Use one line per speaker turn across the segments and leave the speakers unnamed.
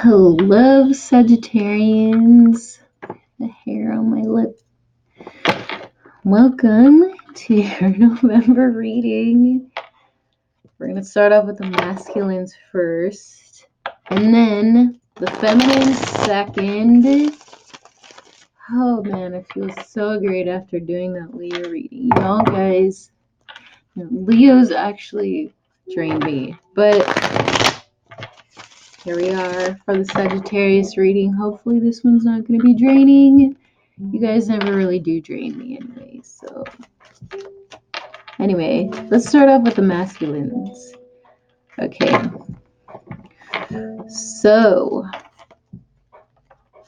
Hello, Sagittarians. The hair on my lip. Welcome to your November reading. We're going to start off with the masculines first, and then the feminines second. Oh man, I feel so great after doing that Leo reading. Y'all guys, Leo's actually drained me, but here we are for the Sagittarius reading. Hopefully this one's not going to be draining. You guys never really do drain me anyway, so. Anyway, let's start off with the masculines. Okay. So,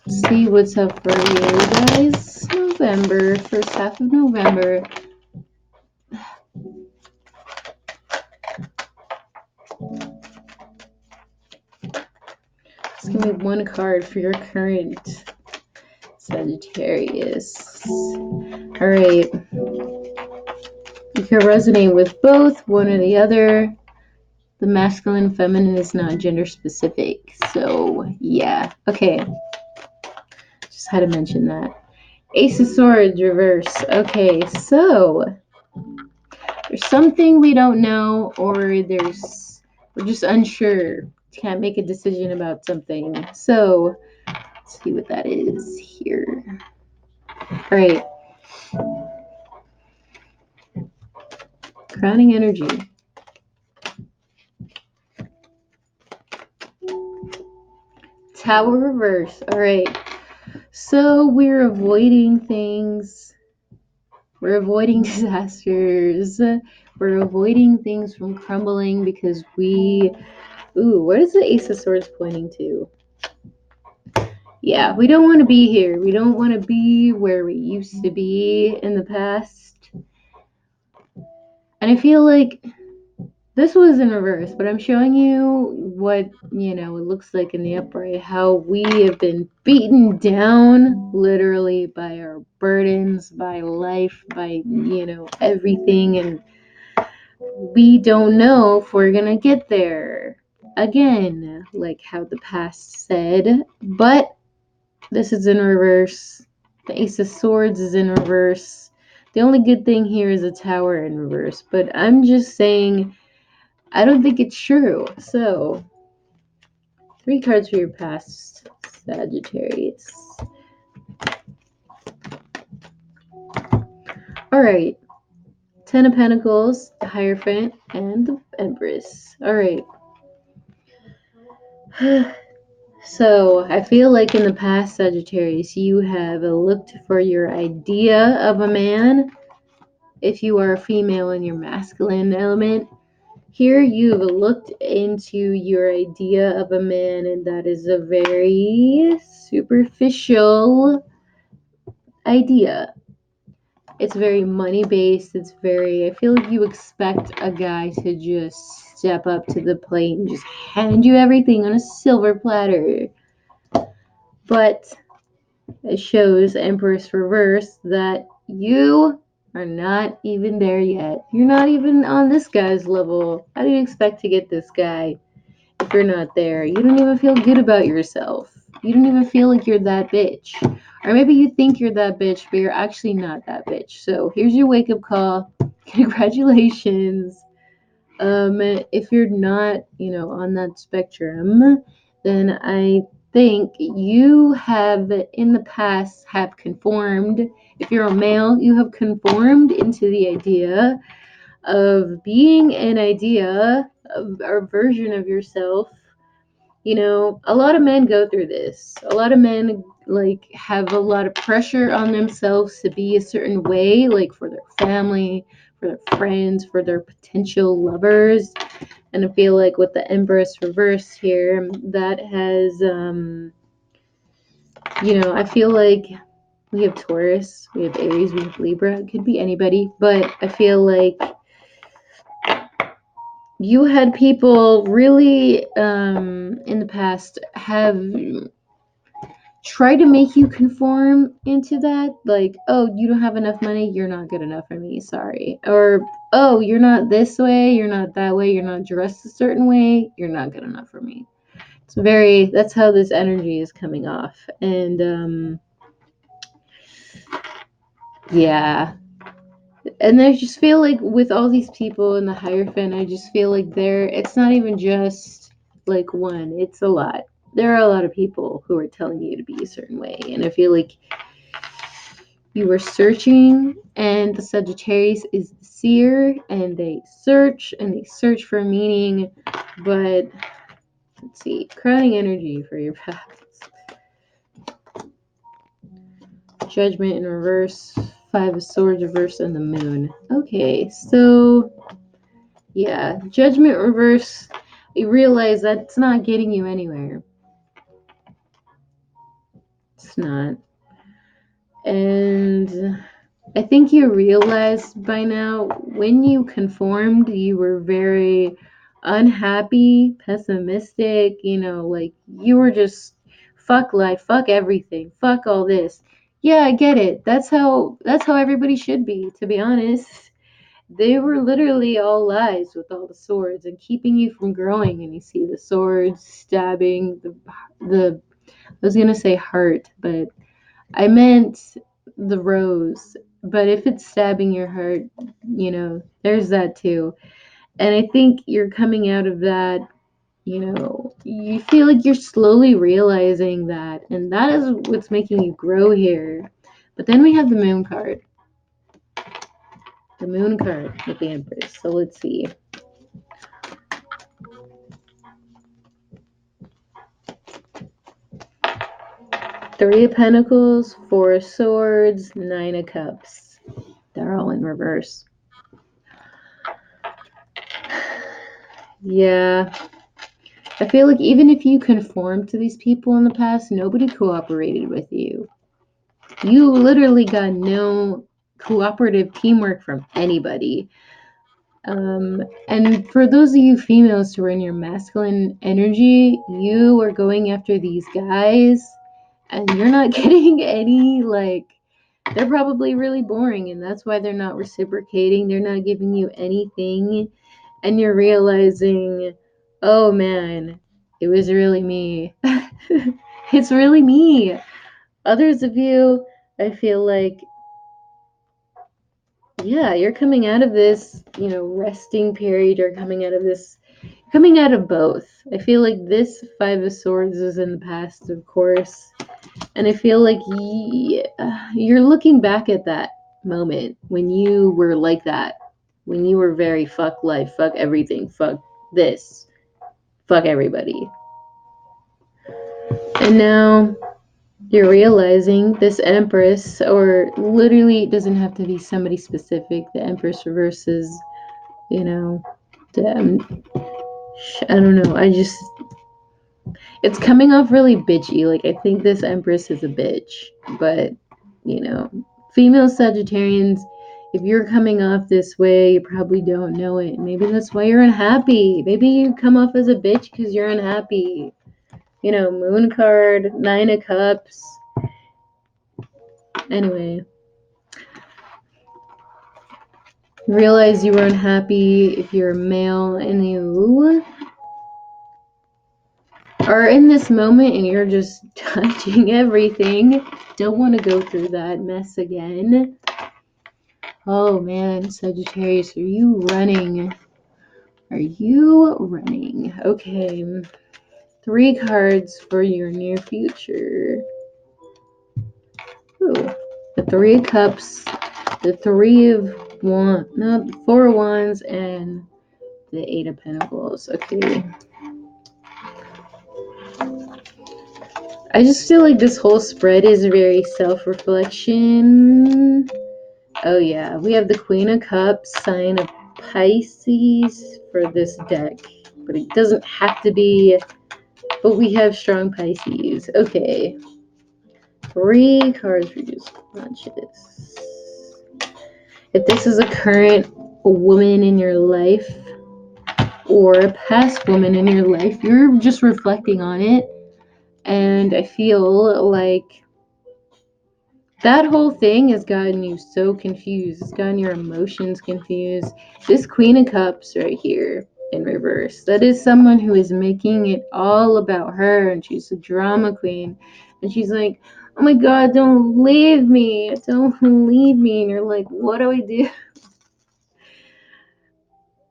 see what's up for you guys. November, first half of November. Just give me one card for your current Sagittarius. Alright. You can resonate with both, one or the other. The masculine, feminine is not gender specific. So, yeah. Okay. Just had to mention that. Ace of Swords, reverse. Okay, so there's something we don't know, or we're just unsure. Can't make a decision about something. So, let's see what that is here. All right. Crowning energy. Tower reverse. All right. So we're avoiding things. We're avoiding disasters. We're avoiding things from crumbling because what is the Ace of Swords pointing to? Yeah, we don't want to be here. We don't want to be where we used to be in the past. And I feel like this was in reverse, but I'm showing you what, it looks like in the upright, how we have been beaten down literally by our burdens, by life, by, everything. And we don't know if we're going to get there again, like how the past said. But this is in reverse. The Ace of Swords is in reverse. The only good thing here is a Tower in reverse. But I'm just saying, I don't think it's true. So, 3 cards for your past, Sagittarius. Alright. 10 of Pentacles, the Hierophant, and the Empress. Alright. So, I feel like in the past, Sagittarius, you have looked for your idea of a man. If you are a female in your masculine element, here you've looked into your idea of a man, and that is a very superficial idea. It's very money-based. I feel like you expect a guy to just step up to the plate and just hand you everything on a silver platter. But it shows Empress reverse that you are not even there yet. You're not even on this guy's level. How do you expect to get this guy if you're not there? You don't even feel good about yourself. You don't even feel like you're that bitch. Or maybe you think you're that bitch, but you're actually not that bitch. So here's your wake-up call. Congratulations. If you're not, on that spectrum, then I think you have in the past have conformed. If you're a male, you have conformed into the idea of being an idea of or version of yourself. A lot of men go through this. A lot of men have a lot of pressure on themselves to be a certain way, like for their family, for their friends, for their potential lovers. And I feel like with the Empress reverse here, that has I feel like we have Taurus, we have Aries, we have Libra. It could be anybody, but I feel like you had people really in the past have tried to make you conform into that. Like, oh, you don't have enough money, you're not good enough for me, sorry. Or, oh, you're not this way, you're not that way, you're not dressed a certain way, you're not good enough for me. That's how this energy is coming off. And yeah. And I just feel like with all these people in the Hierophant, I just feel like it's not even just like one, it's a lot. There are a lot of people who are telling you to be a certain way. And I feel like you were searching, and the Sagittarius is the seer, and they search for meaning. But let's see, crowning energy for your paths. Judgment in reverse, Five of Swords reverse, and the Moon. Okay, so yeah, Judgment reverse. You realize that's not getting you anywhere. It's not. And I think you realized by now when you conformed, you were very unhappy, pessimistic, like you were just fuck life, fuck everything, fuck all this. Yeah, I get it. That's how everybody should be, to be honest. They were literally all lies with all the swords and keeping you from growing. And you see the swords stabbing the I was gonna say heart, but I meant the rose. But if it's stabbing your heart, there's that too. And I think you're coming out of that, you feel like you're slowly realizing that. And that is what's making you grow here. But then we have the moon card. The moon card with the Empress. So let's see. Three of Pentacles, Four of Swords, Nine of Cups. They're all in reverse. Yeah. I feel like even if you conformed to these people in the past, nobody cooperated with you. You literally got no cooperative teamwork from anybody. And for those of you females who are in your masculine energy, you are going after these guys and you're not getting any, like, they're probably really boring and that's why they're not reciprocating. They're not giving you anything. And you're realizing, oh man, it was really me. It's really me. Others of you, I feel like, yeah, you're coming out of this, resting period. You're coming out of both. I feel like this Five of Swords is in the past, of course. And I feel like you're looking back at that moment when you were like that. When you were very fuck life, fuck everything, fuck this, fuck everybody. And now you're realizing this Empress, or literally it doesn't have to be somebody specific. The Empress reverses, the, I don't know. It's coming off really bitchy. Like, I think this Empress is a bitch, but female Sagittarians, if you're coming off this way, you probably don't know it. Maybe that's why you're unhappy. Maybe you come off as a bitch because you're unhappy. Moon card, Nine of Cups. Anyway, realize you were unhappy if you're a male and you are in this moment and you're just touching everything. Don't want to go through that mess again. Oh man, Sagittarius, are you running? Are you running? Okay. 3 cards for your near future. Ooh. The 3 of Cups, the 4 of Wands, and the 8 of Pentacles. Okay. I just feel like this whole spread is very self-reflection. Oh yeah, we have the Queen of Cups, sign of Pisces for this deck. But it doesn't have to be, but we have strong Pisces. Okay. 3 cards for just punches. If this is a current woman in your life or a past woman in your life, you're just reflecting on it. And I feel like that whole thing has gotten you so confused. It's gotten your emotions confused. This Queen of Cups right here. in reverse. That is someone who is making it all about her, and she's a drama queen. And she's like, oh my God, don't leave me. Don't leave me. And you're like, what do I do?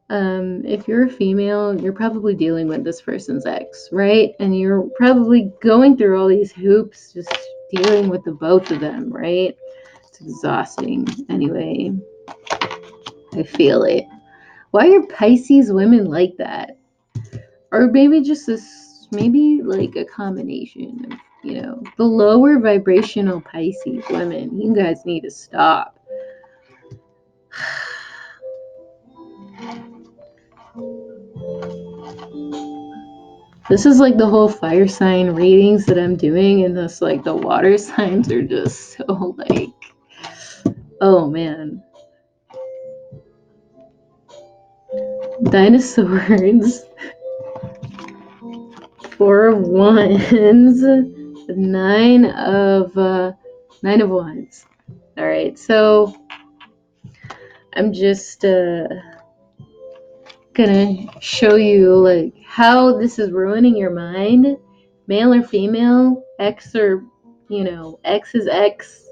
If you're a female, you're probably dealing with this person's ex, right? And you're probably going through all these hoops, just dealing with the both of them, right? It's exhausting. Anyway, I feel it. Why are Pisces women like that? Or maybe just this, maybe like a combination of, the lower vibrational Pisces women. You guys need to stop. This is like the whole fire sign readings that I'm doing, and this like the water signs are just so like, oh man. Dinosaurs. 4 of Wands. Nine of Wands. All right, so I'm just gonna show you like how this is ruining your mind, male or female, X or X is X,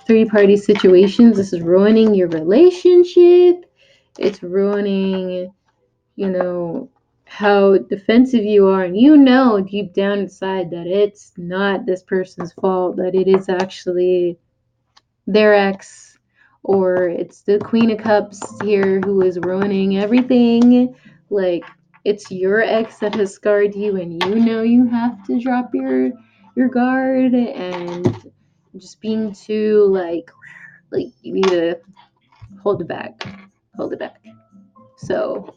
3-party situations. This is ruining your relationship. It's ruining, how defensive you are, and deep down inside that it's not this person's fault, that it is actually their ex, or it's the Queen of Cups here who is ruining everything. Like, it's your ex that has scarred you, and you have to drop your guard, and just being too like you need to hold it back. So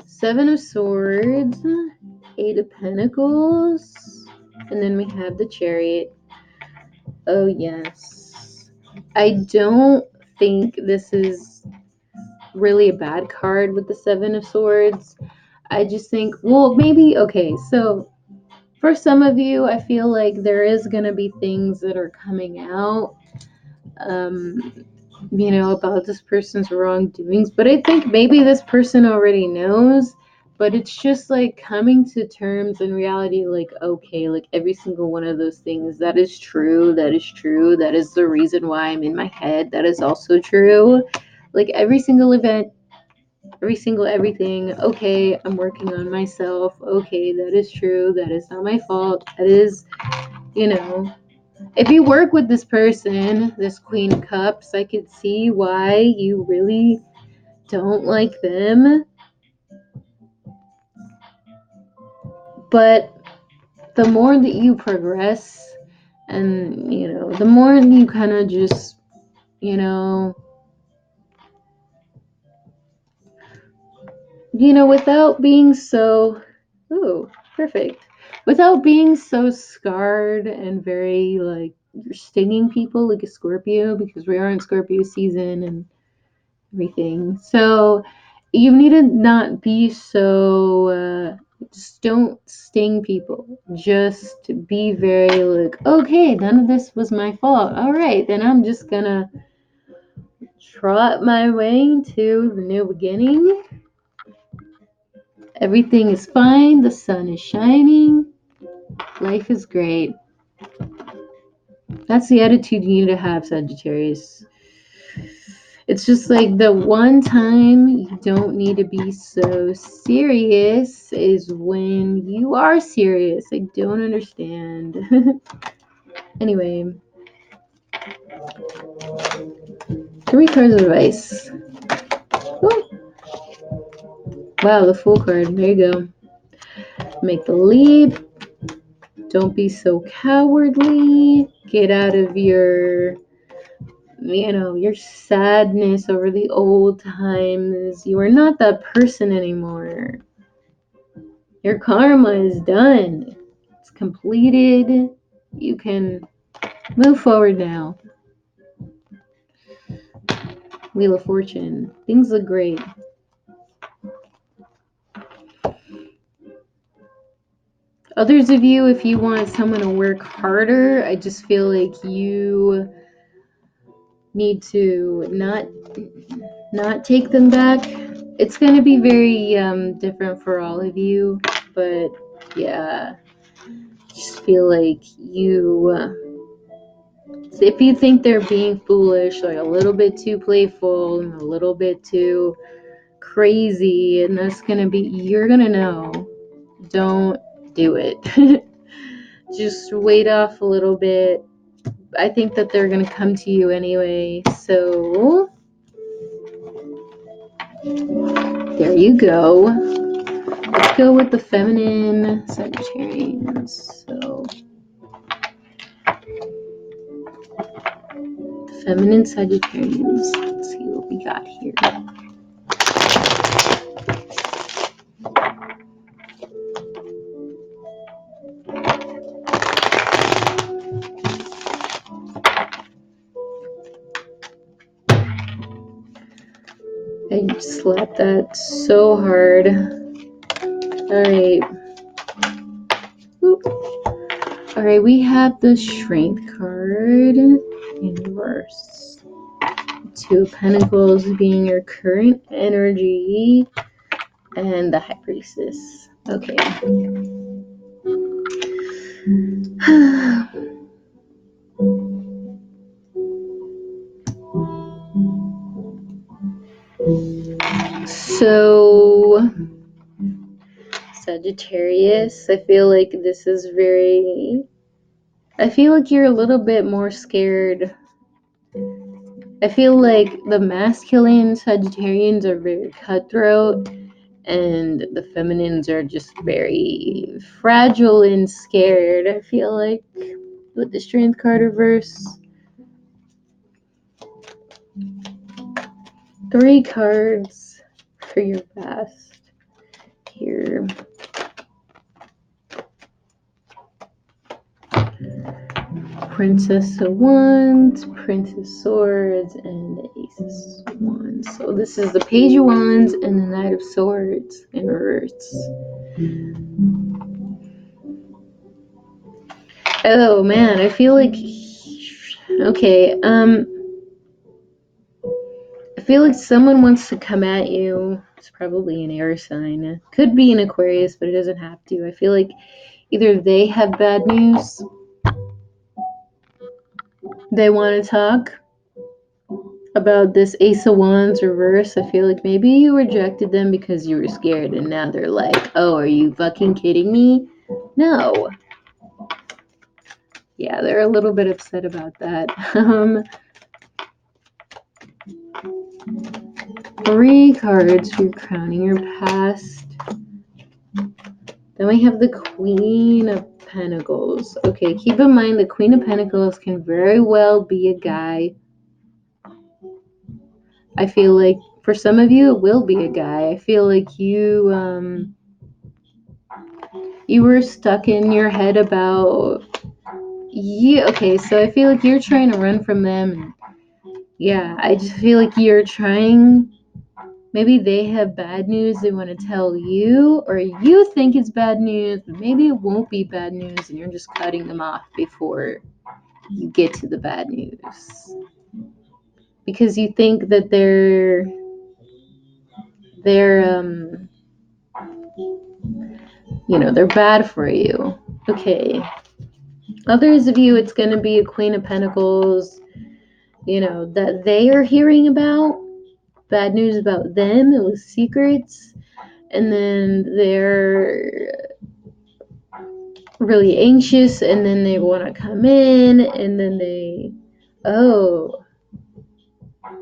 7 of Swords, 8 of Pentacles, and then we have the Chariot. Oh yes. I don't think this is really a bad card with the 7 of Swords. I just think, well, maybe, okay, so for some of you, I feel like there is going to be things that are coming out, about this person's wrongdoings. But I think maybe this person already knows, but it's just like coming to terms in reality, like, okay, like every single one of those things, that is true, that is the reason why I'm in my head, that is also true. Like every single event, every single everything, okay, I'm working on myself, okay, that is true, that is not my fault, that is, if you work with this person, this Queen of Cups, I could see why you really don't like them. But the more that you progress, and, the more you kind of just, without being so, ooh, perfect. Without being so scarred and very, like, you're stinging people like a Scorpio, because we are in Scorpio season and everything. So you need to not be so, just don't sting people. Just be very like, okay, none of this was my fault. All right, then I'm just gonna trot my way to the new beginning. Everything is fine. The sun is shining. Life is great. That's the attitude you need to have, Sagittarius. It's just like the one time you don't need to be so serious is when you are serious. I don't understand. Anyway, 3 cards of advice. Oh, wow, the Fool card. There you go. Make the leap. Don't be so cowardly. Get out of your sadness over the old times. You are not that person anymore. Your karma is done. It's completed. You can move forward now. Wheel of Fortune. Things look great. Others of you, if you want someone to work harder, I just feel like you need to not take them back. It's going to be very different for all of you, but yeah, just feel like you if you think they're being foolish, like a little bit too playful and a little bit too crazy, and that's going to be, you're going to know, don't do it. Just wait off a little bit. I think that they're going to come to you anyway, so there you go. Let's go with the feminine Sagittarians. So, the feminine Sagittarians. Let's see what we got here. I slapped that so hard. Alright. Alright, we have the Strength card in reverse. Two of Pentacles being your current energy, and the High Priestess. Okay. So, Sagittarius, I feel like this is I feel like you're a little bit more scared. I feel like the masculine Sagittarians are very cutthroat, and the feminines are just very fragile and scared. I feel like with the Strength card reverse. 3 cards for your past here. Princess of Wands, Princess of Swords, and the Ace of Wands. So this is the Page of Wands and the Knight of Swords in reverse. Oh man, I feel like, okay, I feel like someone wants to come at you. It's probably an air sign. Could be an Aquarius, but it doesn't have to. I feel like either they have bad news, they want to talk about this Ace of Wands reverse. I feel like maybe you rejected them because you were scared, and now they're like, oh, are you fucking kidding me? No. Yeah, they're a little bit upset about that. 3 cards for crowning your past. Then we have the Queen of Pentacles. Okay, keep in mind the Queen of Pentacles can very well be a guy. I feel like for some of you it will be a guy. I feel like you were stuck in your head about, yeah, okay, so I feel like you're trying to run from them, and yeah, I just feel like you're trying, maybe they have bad news they want to tell you, or you think it's bad news, but maybe it won't be bad news, and you're just cutting them off before you get to the bad news. Because you think that they're they're bad for you. Okay. Others of you, it's going to be a Queen of Pentacles, that they are hearing about, bad news about them, it was secrets, and then they're really anxious, and then they want to come in, and then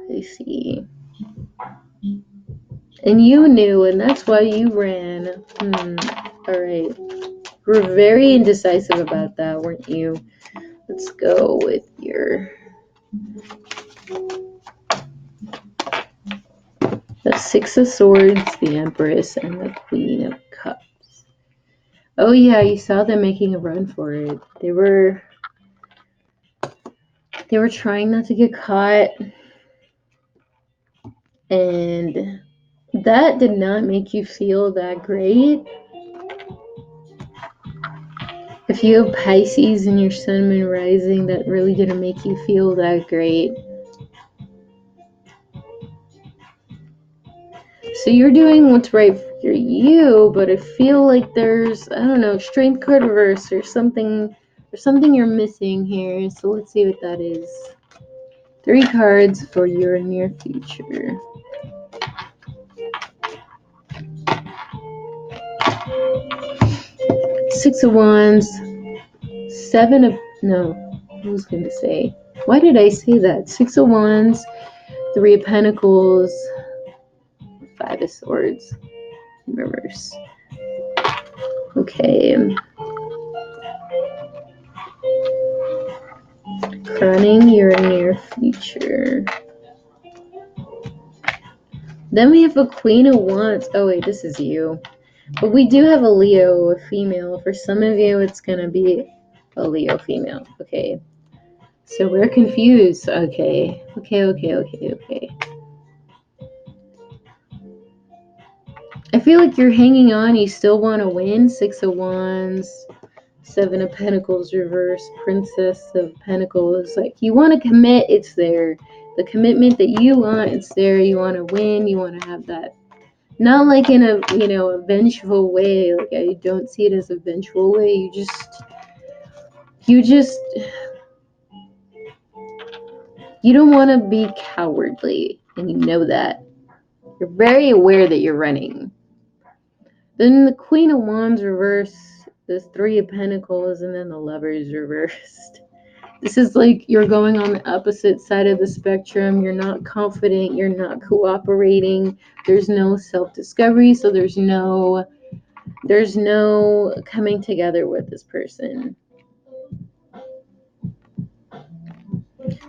I see. And you knew, and that's why you ran. All right. You were very indecisive about that, weren't you? Let's go with the 6 of Swords, the Empress, and the Queen of Cups. Oh yeah, you saw them making a run for it. They were trying not to get caught, and that did not make you feel that great. If you have Pisces in your Sun, Moon, Rising, that really didn't make you feel that great. So you're doing what's right for you, but I feel like there's, I don't know, strength card reverse or something. There's something you're missing here. So let's see what that is. 3 cards for your near future. Six of Wands, Seven of, no, I was going to say, why did I say that? 6 of Wands, 3 of Pentacles, 5 of Swords, in reverse. Okay. Crowning your near future. Then we have a Queen of Wands. Oh wait, this is you. But we do have a Leo, a female. For some of you, it's going to be a Leo female. Okay. So we're confused. Okay. Okay. I feel like you're hanging on. You still want to win. 6 of Wands, 7 of Pentacles reverse, Princess of Pentacles. Like, you want to commit. It's there. The commitment that you want, it's there. You want to win. You want to have that. Not like in a, a vengeful way. Like, I don't see it as a vengeful way. You don't want to be cowardly. And you know that. You're very aware that you're running. Then the Queen of Wands reversed, the 3 of Pentacles, and then the Lovers reversed. This is like you're going on the opposite side of the spectrum. You're not confident. You're not cooperating. There's no self-discovery, so there's no coming together with this person.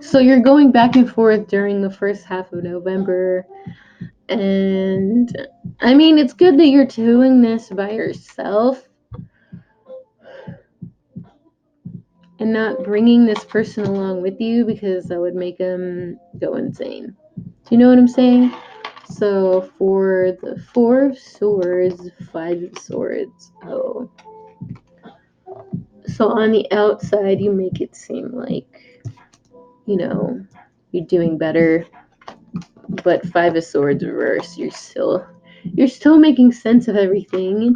So you're going back and forth during the first half of November. And I mean, it's good that you're doing this by yourself and not bringing this person along with you, because that would make them go insane. Do you know what I'm saying? So for the 4 of Swords, 5 of Swords. Oh. So on the outside, you make it seem like, you're doing better. But 5 of Swords reverse, you're still making sense of everything.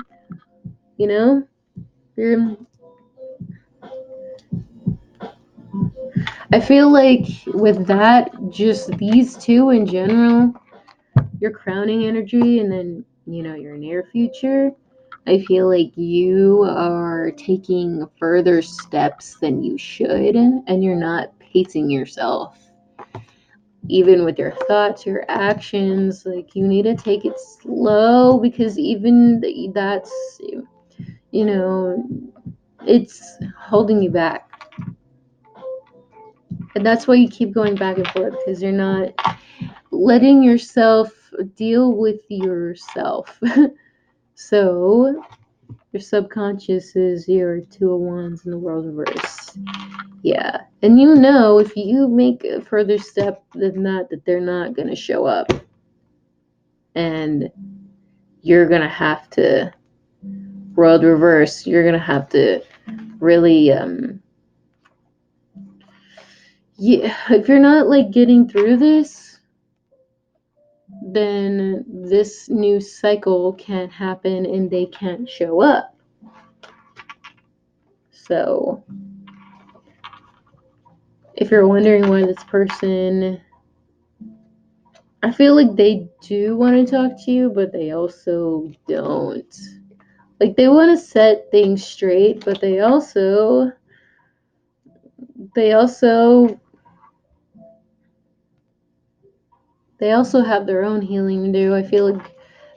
I feel like with that, just these two in general, your crowning energy and then, your near future, I feel like you are taking further steps than you should, and you're not pacing yourself. Even with your thoughts, your actions, like, you need to take it slow, because even that's, it's holding you back. And that's why you keep going back and forth, because you're not letting yourself deal with yourself. So your subconscious is your 2 of Wands in the World reverse. Yeah. And if you make a further step than that they're not going to show up. And you're going to have to, World reverse, you're going to have to really, if you're not like getting through this, then this new cycle can't happen and they can't show up. So if you're wondering why this person, I feel like they do want to talk to you, but they also don't. Like, they want to set things straight, but they also have their own healing to do. I feel like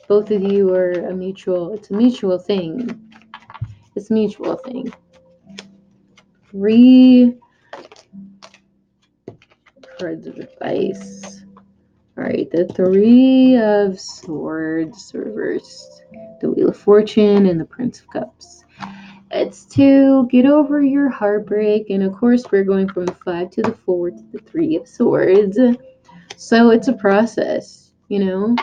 both of you are it's a mutual thing. It's a mutual thing. 3 cards of advice. Alright, the 3 of Swords reversed, the Wheel of Fortune, and the Prince of Cups. It's to get over your heartbreak, and of course we're going from the 5 to the 4 to the 3 of Swords. So it's a process, And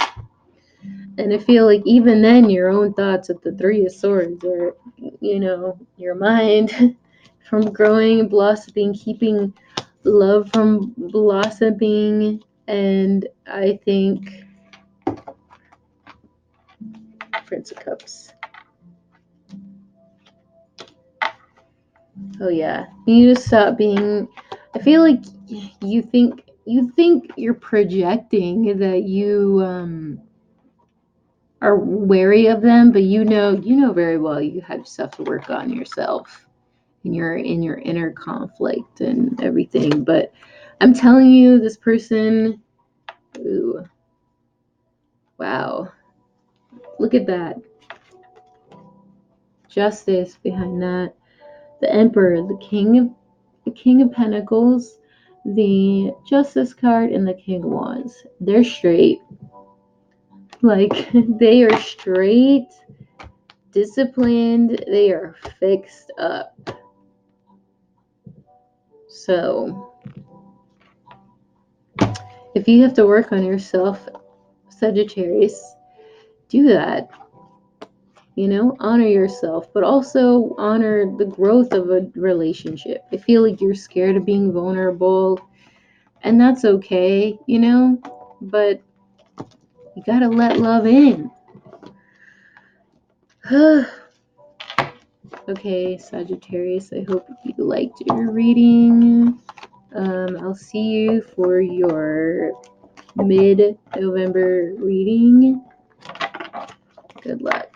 I feel like even then your own thoughts at the 3 of Swords are, your mind from growing and blossoming, keeping love from blossoming. And I think Prince of Cups. Oh yeah, you need to stop being. I feel like you think you're projecting that you are wary of them, but you know very well you have stuff to work on yourself, and you're in your inner conflict and everything. But I'm telling you, this person. Ooh, wow, look at that justice behind that. The Emperor, the King of Pentacles, the Justice card, and the King of Wands. They're straight. Like, they are straight, disciplined, they are fixed up. So, if you have to work on yourself, Sagittarius, do that. You know, honor yourself, but also honor the growth of a relationship. I feel like you're scared of being vulnerable, and that's okay, you know, but you gotta let love in. Okay, Sagittarius, I hope you liked your reading. I'll see you for your mid-November reading. Good luck.